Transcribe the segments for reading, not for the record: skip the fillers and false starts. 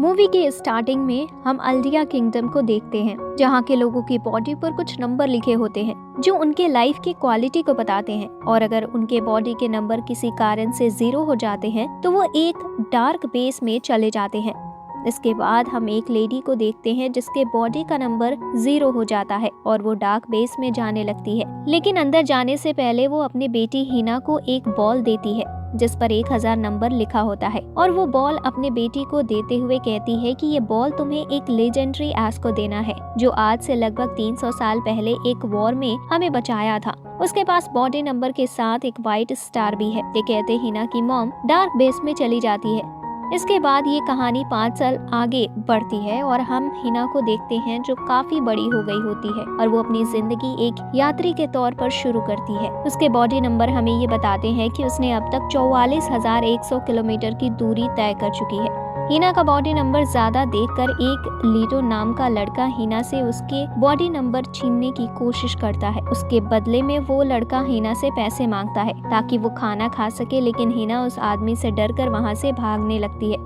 Movie के starting में हम अल्डिया किंगडम को देखते हैं, जहाँ के लोगों की बॉडी पर कुछ नंबर लिखे होते हैं जो उनके लाइफ की क्वालिटी को बताते हैं। और अगर उनके बॉडी के नंबर किसी कारण से 0 हो जाते हैं तो वो एक डार्क बेस में चले जाते हैं। इसके बाद हम एक लेडी को देखते हैं जिसके बॉडी का नंबर 0 हो जाता है और वो डार्क बेस में जाने लगती है, लेकिन अंदर जाने से पहले वो अपनी बेटी हिना को एक बॉल देती है जिस पर 1000 नंबर लिखा होता है। और वो बॉल अपने बेटी को देते हुए कहती है कि ये बॉल तुम्हें एक लेजेंडरी एस को देना है जो आज से लगभग 300 साल पहले एक वॉर में हमें बचाया था। उसके पास बॉडी नंबर के साथ एक व्हाइट स्टार भी है। ये कहते हिना की मॉम डार्क बेस में चली जाती है। इसके बाद ये कहानी 5 साल आगे बढ़ती है और हम हिना को देखते हैं जो काफी बड़ी हो गई होती है और वो अपनी जिंदगी एक यात्री के तौर पर शुरू करती है। उसके बॉडी नंबर हमें ये बताते हैं कि उसने अब तक 44,100 किलोमीटर की दूरी तय कर चुकी है। हिना का बॉडी नंबर ज्यादा देखकर एक लीटो नाम का लड़का हिना से उसके बॉडी नंबर छीनने की कोशिश करता है। उसके बदले में वो लड़का हिना से पैसे मांगता है ताकि वो खाना खा सके, लेकिन हिना उस आदमी से डरकर वहाँ से भागने लगती है।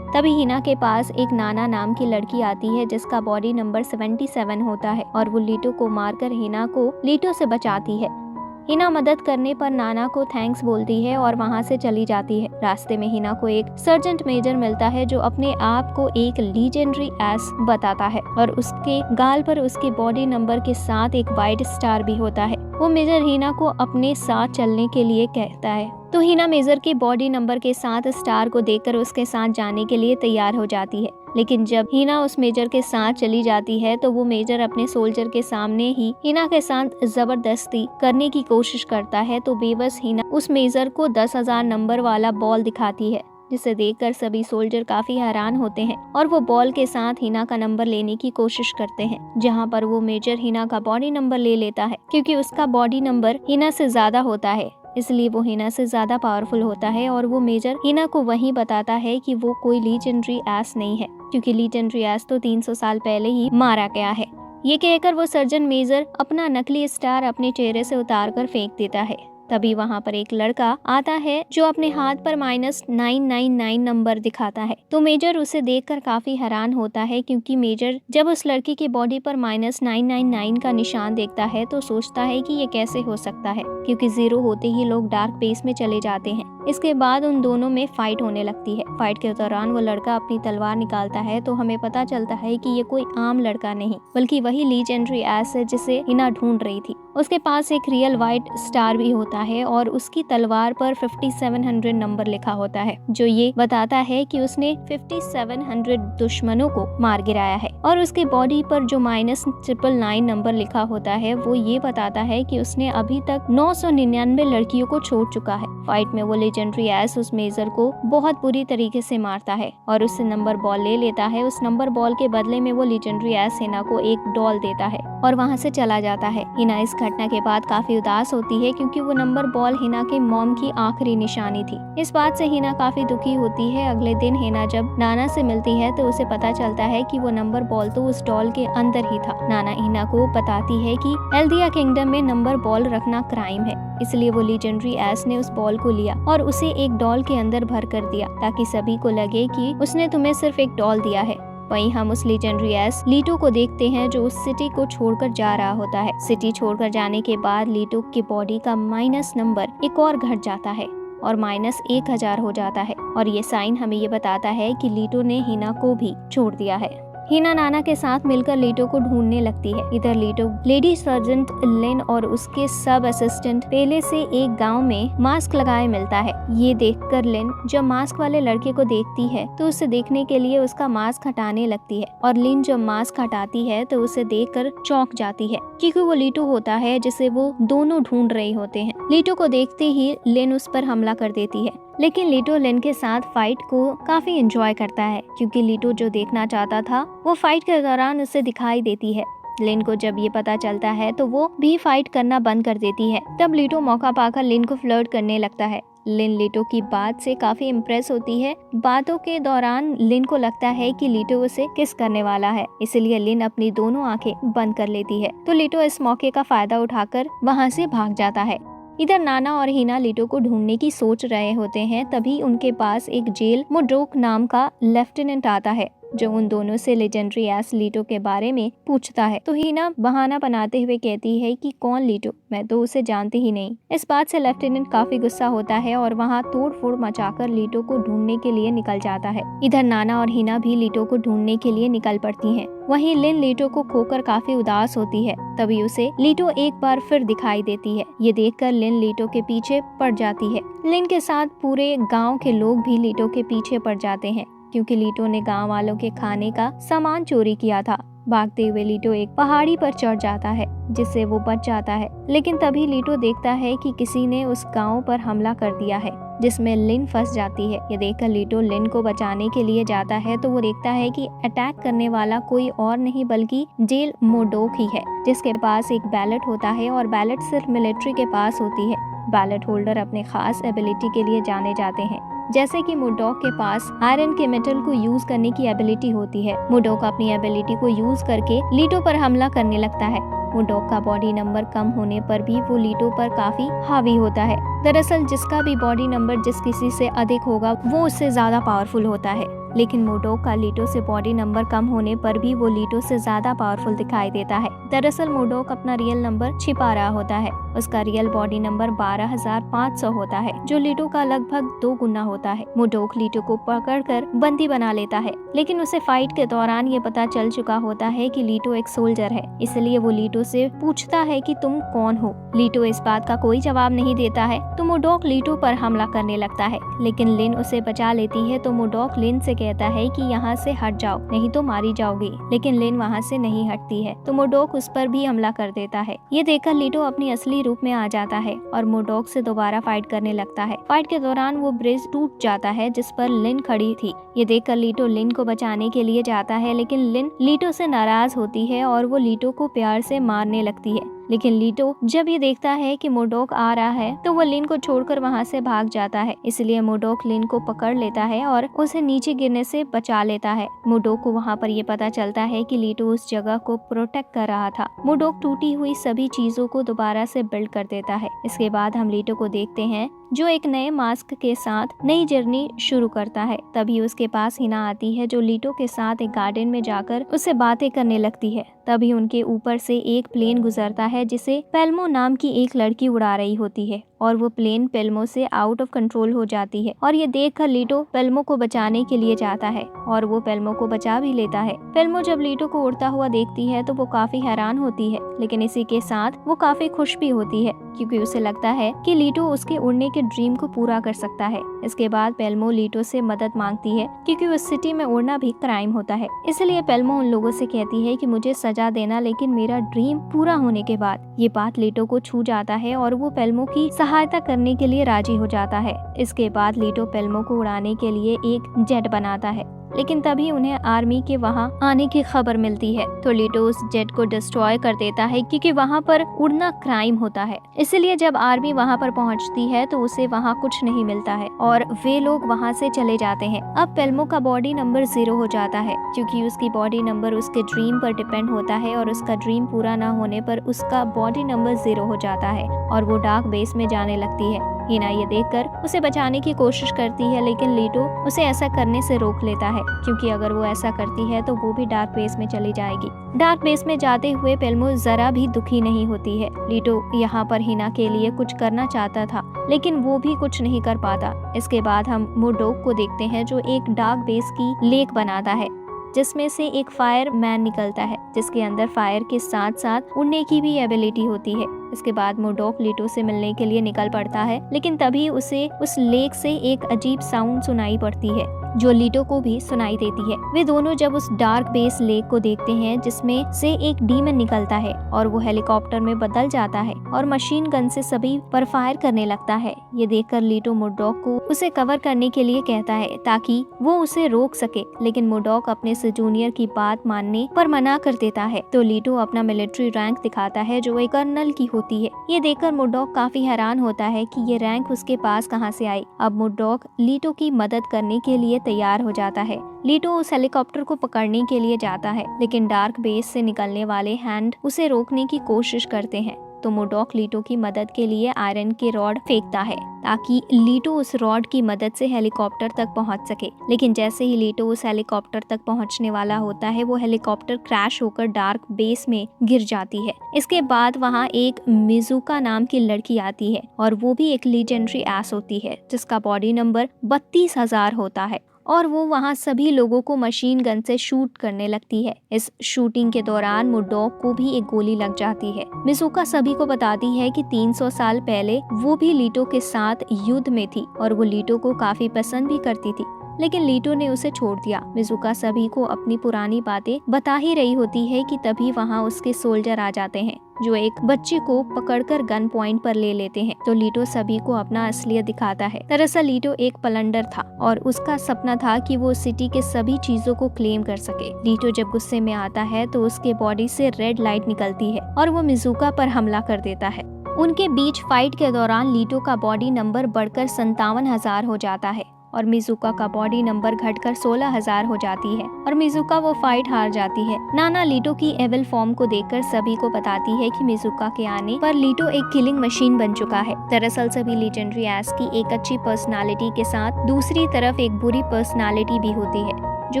तभी हिना के पास एक नाना नाम की लड़की आती है जिसका बॉडी नंबर 77 होता है और वो लीटो को मारकर हिना को लीटो से बचाती है। हिना मदद करने पर नाना को थैंक्स बोलती है और वहाँ से चली जाती है। रास्ते में हिना को एक सर्जेंट मेजर मिलता है जो अपने आप को एक लीजेंडरी एस बताता है और उसके गाल पर उसके बॉडी नंबर के साथ एक व्हाइट स्टार भी होता है। वो मेजर हिना को अपने साथ चलने के लिए कहता है तो हिना मेजर के बॉडी नंबर के साथ स्टार को देखकर उसके साथ जाने के लिए तैयार हो जाती है। लेकिन जब हिना उस मेजर के साथ चली जाती है तो वो मेजर अपने सोल्जर के सामने ही हिना के साथ जबरदस्ती करने की कोशिश करता है। तो बेबस हिना उस मेजर को 10,000 नंबर वाला बॉल दिखाती है जिसे देखकर सभी सोल्जर काफी हैरान होते हैं और वो बॉल के साथ हिना का नंबर लेने की कोशिश करते हैं, जहाँ पर वो मेजर हिना का बॉडी नंबर ले लेता है। क्योंकि उसका बॉडी नंबर हिना से ज्यादा होता है इसलिए वो हिना से ज्यादा पावरफुल होता है और वो मेजर हिना को वही बताता है कि वो कोई लीजेंडरी एस नहीं है, क्योंकि लीजेंडरी एस तो 300 साल पहले ही मारा गया है। ये कहकर वो सर्जन मेजर अपना नकली स्टार अपने चेहरे से उतार कर फेंक देता है। तभी वहाँ पर एक लड़का आता है जो अपने हाथ पर -999 नंबर दिखाता है। तो मेजर उसे देखकर काफी हैरान होता है, क्योंकि मेजर जब उस लड़की के बॉडी पर -999 का निशान देखता है तो सोचता है कि ये कैसे हो सकता है, क्योंकि 0 होते ही लोग डार्क बेस में चले जाते हैं। इसके बाद उन दोनों में फाइट होने लगती है। फाइट के दौरान वो लड़का अपनी तलवार निकालता है तो हमें पता चलता है कि ये कोई आम लड़का नहीं बल्कि वही लीजेंडरी एस है जिसे हिना ढूंढ रही थी। उसके पास एक रियल व्हाइट स्टार भी होता है और उसकी तलवार पर 5700 नंबर लिखा होता है, जो ये बताता है कि उसने 5700 दुश्मनों को मार गिराया है। और उसके बॉडी पर जो -999 नंबर लिखा होता है वो ये बताता है कि उसने अभी तक 999 लड़कियों को छोड़ चुका है। फाइट में वो लेजेंडरी एस उस मेजर को बहुत बुरी तरीके से मारता है और उससे नंबर बॉल ले लेता है। उस नंबर बॉल के बदले में वो लेजेंडरी एस हिना को एक डॉल देता है और वहाँ से चला जाता है। हिना इस घटना के बाद काफी उदास होती है, क्योंकि वो नंबर बॉल हिना के मॉम की आखिरी निशानी थी। इस बात से हिना काफी दुखी होती है। अगले दिन हिना जब नाना से मिलती है तो उसे पता चलता है कि वो नंबर बॉल तो उस डॉल के अंदर ही था। नाना हिना को बताती है कि एल्डिया किंगडम में नंबर बॉल रखना क्राइम है, इसलिए वो लीजेंडरी एस ने उस बॉल को लिया और उसे एक डॉल के अंदर भर कर दिया ताकि सभी को लगे कि उसने तुम्हें सिर्फ एक डॉल दिया है। वहीं हम उस लीजेंडरी एस लीटो को देखते हैं जो उस सिटी को छोड़कर जा रहा होता है। सिटी छोड़कर जाने के बाद लीटो की बॉडी का माइनस नंबर एक और घट जाता है और -1000 हो जाता है और ये साइन हमें ये बताता है कि लीटो ने हिना को भी छोड़ दिया है। हिना नाना के साथ मिलकर लीटो को ढूंढने लगती है। इधर लीटो लेडी सर्जेंट लिन और उसके सब असिस्टेंट पेले से एक गांव में मास्क लगाए मिलता है। ये देखकर लिन जब मास्क वाले लड़के को देखती है तो उसे देखने के लिए उसका मास्क हटाने लगती है और लिन जब मास्क हटाती है तो उसे देखकर चौंक जाती है, क्योंकि वो लीटो होता है जिसे वो दोनों ढूंढ रहे होते हैं। लीटो को देखते ही लिन उस पर हमला कर देती है, लेकिन लीटो लिन के साथ फाइट को काफी एंजॉय करता है, क्योंकि लीटो जो देखना चाहता था वो फाइट के दौरान उसे दिखाई देती है। लिन को जब ये पता चलता है तो वो भी फाइट करना बंद कर देती है। तब लीटो मौका पाकर लिन को फ्लर्ट करने लगता है। लिन लीटो की बात से काफी इम्प्रेस होती है। बातों के दौरान लिन को लगता है कि लीटो उसे किस करने वाला है, इसलिए लिन अपनी दोनों आंखें बंद कर लेती है। तो लीटो इस मौके का फायदा उठाकर वहाँ से भाग जाता है। इधर नाना और हिना लीटो को ढूंढने की सोच रहे होते हैं। तभी उनके पास एक जेल मुड्रोक नाम का लेफ्टिनेंट आता है जो उन दोनों से लेजेंडरी एस लीटो के बारे में पूछता है। तो हीना बहाना बनाते हुए कहती है कि कौन लीटो, मैं तो उसे जानती ही नहीं। इस बात से लेफ्टिनेंट काफी गुस्सा होता है और वहाँ तोड़-फोड़ मचाकर लीटो को ढूंढने के लिए निकल जाता है। इधर नाना और हीना भी लीटो को ढूंढने के लिए निकल पड़ती हैं। वहीं लिन लीटो को खोकर काफी उदास होती है। तभी उसे लीटो एक बार फिर दिखाई देती है। ये देखकर लिन लीटो के पीछे पड़ जाती है। लिन के साथ पूरे गांव के लोग भी लीटो के पीछे पड़ जाते हैं, क्योंकि लीटो ने गांव वालों के खाने का सामान चोरी किया था। भागते हुए लीटो एक पहाड़ी पर चढ़ जाता है, जिससे वो बच जाता है। लेकिन तभी लीटो देखता है कि किसी ने उस गांव पर हमला कर दिया है, जिसमें लिन फंस जाती है। ये देखकर लीटो लिन को बचाने के लिए जाता है तो वो देखता है कि अटैक करने वाला कोई और नहीं बल्कि जेल मोडोक ही है, जिसके पास एक बैलेट होता है और बैलेट सिर्फ मिलिट्री के पास होती है। बैलेट होल्डर अपने खास एबिलिटी के लिए जाने जाते हैं, जैसे कि मोडोक के पास आयरन के मेटल को यूज करने की एबिलिटी होती है। मोडोक अपनी एबिलिटी को यूज करके लीटो पर हमला करने लगता है। मोडोक का बॉडी नंबर कम होने पर भी वो लीटो पर काफी हावी होता है। दरअसल जिसका भी बॉडी नंबर जिस किसी से अधिक होगा वो उससे ज्यादा पावरफुल होता है, लेकिन मोडोक का लीटो से बॉडी नंबर कम होने पर भी वो लीटो से ज्यादा पावरफुल दिखाई देता है। दरअसल मोडोक अपना रियल नंबर छिपा रहा होता है। उसका रियल बॉडी नंबर 12,500 होता है, जो लीटो का लगभग 2 गुना होता है। मोडोक लीटो को पकड़कर बंदी बना लेता है, लेकिन उसे फाइट के दौरान ये पता चल चुका होता है कि लीटो एक सोल्जर है, इसलिए वो लीटो से पूछता है कि तुम कौन हो। लीटो इस बात का कोई जवाब नहीं देता है तो मोडोक लीटो पर हमला करने लगता है, लेकिन लिन उसे बचा लेती है। तो मोडोक लिन से कहता है कि यहाँ से हट जाओ, नहीं तो मारी जाओगी। लेकिन लिन वहाँ से नहीं हटती है तो मोडोक उस पर भी हमला कर देता है। ये देखकर लीटो अपनी असली रूप में आ जाता है और मोडोक से दोबारा फाइट करने लगता है। फाइट के दौरान वो ब्रिज टूट जाता है जिस पर लिन खड़ी थी। ये देखकर लीटो लिन को बचाने के लिए जाता है, लेकिन लिन लीटो से नाराज होती है और वो लीटो को प्यार से मारने लगती है। लेकिन लीटो जब ये देखता है कि मोडोक आ रहा है तो वो लिन को छोड़कर वहाँ से भाग जाता है। इसलिए मोडोक लिन को पकड़ लेता है और उसे नीचे गिरने से बचा लेता है। मोडोक को वहाँ पर ये पता चलता है कि लीटो उस जगह को प्रोटेक्ट कर रहा था। मोडोक टूटी हुई सभी चीजों को दोबारा से बिल्ड कर देता है। इसके बाद हम लीटो को देखते हैं जो एक नए मास्क के साथ नई जर्नी शुरू करता है। तभी उसके पास हिना आती है, जो लीटो के साथ एक गार्डन में जाकर उससे बातें करने लगती है। तभी उनके ऊपर से एक प्लेन गुजरता है जिसे पेल्मो नाम की एक लड़की उड़ा रही होती है और वो प्लेन पेल्मो से आउट ऑफ कंट्रोल हो जाती है। और ये देखकर लीटो पेल्मो को बचाने के लिए जाता है और वो पेल्मो को बचा भी लेता है। पेल्मो जब लीटो को उड़ता हुआ देखती है तो वो काफी हैरान होती है, लेकिन इसी के साथ वो काफी खुश भी होती है, क्योंकि उसे लगता है कि लीटो उसके उड़ने के ड्रीम को पूरा कर सकता है। इसके बाद पेल्मो लीटो से मदद मांगती है, क्योंकि उस सिटी में उड़ना भी क्राइम होता है। इसलिए पेल्मो उन लोगों से कहती है कि मुझे सजा देना, लेकिन मेरा ड्रीम पूरा होने के बाद। ये बात लीटो को छू जाता है और वो पेल्मो की सहायता करने के लिए राजी हो जाता है। इसके बाद लीटो पेल्मो को उड़ाने के लिए एक जेट बनाता है, लेकिन तभी उन्हें आर्मी के वहां आने की खबर मिलती है तो लीटो उस जेट को डिस्ट्रॉय कर देता है, क्योंकि वहां पर उड़ना क्राइम होता है। इसलिए जब आर्मी वहां पर पहुंचती है तो उसे वहां कुछ नहीं मिलता है और वे लोग वहां से चले जाते हैं। अब पेल्मो का बॉडी नंबर 0 हो जाता है, क्योंकि उसकी बॉडी नंबर उसके ड्रीम पर डिपेंड होता है और उसका ड्रीम पूरा न होने पर उसका बॉडी नंबर 0 हो जाता है और वो डार्क बेस में जाने लगती है। हिना ये देखकर उसे बचाने की कोशिश करती है, लेकिन लीटो उसे ऐसा करने से रोक लेता है, क्योंकि अगर वो ऐसा करती है तो वो भी डार्क बेस में चली जाएगी। डार्क बेस में जाते हुए पेल्मो जरा भी दुखी नहीं होती है। लीटो यहाँ पर हिना के लिए कुछ करना चाहता था, लेकिन वो भी कुछ नहीं कर पाता। इसके बाद हम मोडोक को देखते हैं, जो एक डार्क बेस की लेक बनाता है, जिसमें से एक फायर मैन निकलता है, जिसके अंदर फायर के साथ साथ उड़ने की भी एबिलिटी होती है। इसके बाद मोडोक लीटो से मिलने के लिए निकल पड़ता है, लेकिन तभी उसे उस लेक से एक अजीब साउंड सुनाई पड़ती है, जो लीटो को भी सुनाई देती है। वे दोनों जब उस डार्क बेस लेक को देखते हैं, जिसमें से एक डीमन निकलता है और वो हेलीकॉप्टर में बदल जाता है और मशीन गन से सभी पर फायर करने लगता है। ये देखकर लीटो मोडोक को उसे कवर करने के लिए कहता है ताकि वो उसे रोक सके, लेकिन मोडोक अपने से जूनियर की बात मानने पर मना कर देता है। तो लीटो अपना मिलिट्री रैंक दिखाता है, जो एक कर्नल की होती है। ये देखकर मोडोक काफी हैरान होता है कि ये रैंक उसके पास कहां से आई। अब मोडोक लीटो की मदद करने के लिए तैयार हो जाता है। लीटो उस हेलीकॉप्टर को पकड़ने के लिए जाता है, लेकिन डार्क बेस से निकलने वाले हैंड उसे रोकने की कोशिश करते हैं। तो मोडॉक लीटो की मदद के लिए आयरन के रॉड फेंकता है ताकि लीटो उस रॉड की मदद से हेलीकॉप्टर तक पहुंच सके। लेकिन जैसे ही लीटो उस हेलीकॉप्टर तक पहुंचने वाला होता है, वो हेलीकॉप्टर क्रैश होकर डार्क बेस में गिर जाती है। इसके बाद वहां एक मिजुका नाम की लड़की आती है और वो भी एक लीजेंडरी एस होती है जिसका बॉडी नंबर 32,000 होता है और वो वहाँ सभी लोगों को मशीन गन से शूट करने लगती है। इस शूटिंग के दौरान मोडॉक को भी एक गोली लग जाती है। मिजुका सभी को बताती है कि 300 साल पहले वो भी लीटो के साथ युद्ध में थी और वो लीटो को काफी पसंद भी करती थी, लेकिन लीटो ने उसे छोड़ दिया। मिजुका सभी को अपनी पुरानी बातें बता ही रही होती है कि तभी वहाँ उसके सोल्जर आ जाते हैं जो एक बच्चे को पकड़कर गन पॉइंट पर ले लेते हैं। तो लीटो सभी को अपना असलियत दिखाता है। दरअसल लीटो एक प्लंडर था और उसका सपना था कि वो सिटी के सभी चीजों को क्लेम कर सके। लीटो जब गुस्से में आता है तो उसके बॉडी से रेड लाइट निकलती है और वो मिजुका पर हमला कर देता है। उनके बीच फाइट के दौरान लीटो का बॉडी नंबर बढ़कर 57,000 हो जाता है और मिजुका का बॉडी नंबर घटकर 16,000 हो जाती है और मिजुका वो फाइट हार जाती है। नाना लीटो की एविल फॉर्म को देखकर सभी को बताती है कि मिजुका के आने पर लीटो एक किलिंग मशीन बन चुका है। दरअसल सभी लीजेंडरी एस की एक अच्छी पर्सनालिटी के साथ दूसरी तरफ एक बुरी पर्सनालिटी भी होती है जो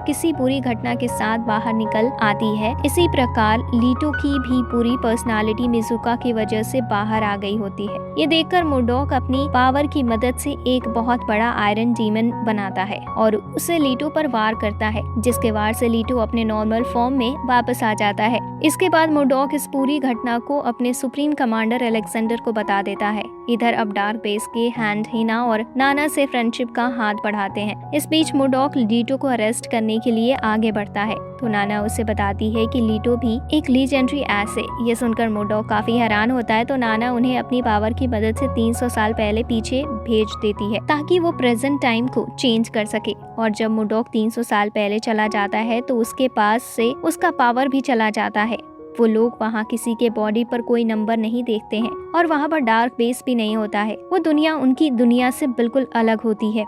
किसी बुरी घटना के साथ बाहर निकल आती है। इसी प्रकार लीटो की भी पूरी पर्सनालिटी मिजुका की वजह से बाहर आ गई होती है। ये देखकर मोडॉक अपनी पावर की मदद से एक बहुत बड़ा आयरन डीमन बनाता है और उसे लीटो पर वार करता है, जिसके वार से लीटो अपने नॉर्मल फॉर्म में वापस आ जाता है। इसके बाद मोडॉक इस पूरी घटना को अपने सुप्रीम कमांडर अलेक्जेंडर को बता देता है। इधर अब डार्क बेस के हैंड हिना और नाना से फ्रेंडशिप का हाथ बढ़ाते हैं। इस बीच मोडॉक लीटो को अरेस्ट करने के लिए आगे बढ़ता है तो नाना उसे बताती है कि लीटो भी एक लीजेंडरी एस है। ये सुनकर मोडॉक काफी हैरान होता है तो नाना उन्हें अपनी पावर की मदद से 300 साल पहले पीछे भेज देती है ताकि वो प्रेजेंट टाइम को चेंज कर सके। और जब मोडॉक 300 साल पहले चला जाता है तो उसके पास से उसका पावर भी चला जाता है। वो लोग वहाँ किसी के बॉडी पर कोई नंबर नहीं देखते हैं और वहाँ पर डार्क बेस भी नहीं होता है। वो दुनिया उनकी दुनिया से बिल्कुल अलग होती है।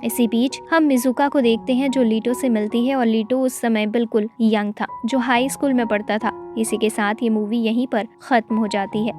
इसी बीच हम मिजुका को देखते हैं जो लीटो से मिलती है और लीटो उस समय बिल्कुल यंग था जो हाई स्कूल में पढ़ता था। इसी के साथ ये मूवी यहीं पर खत्म हो जाती है।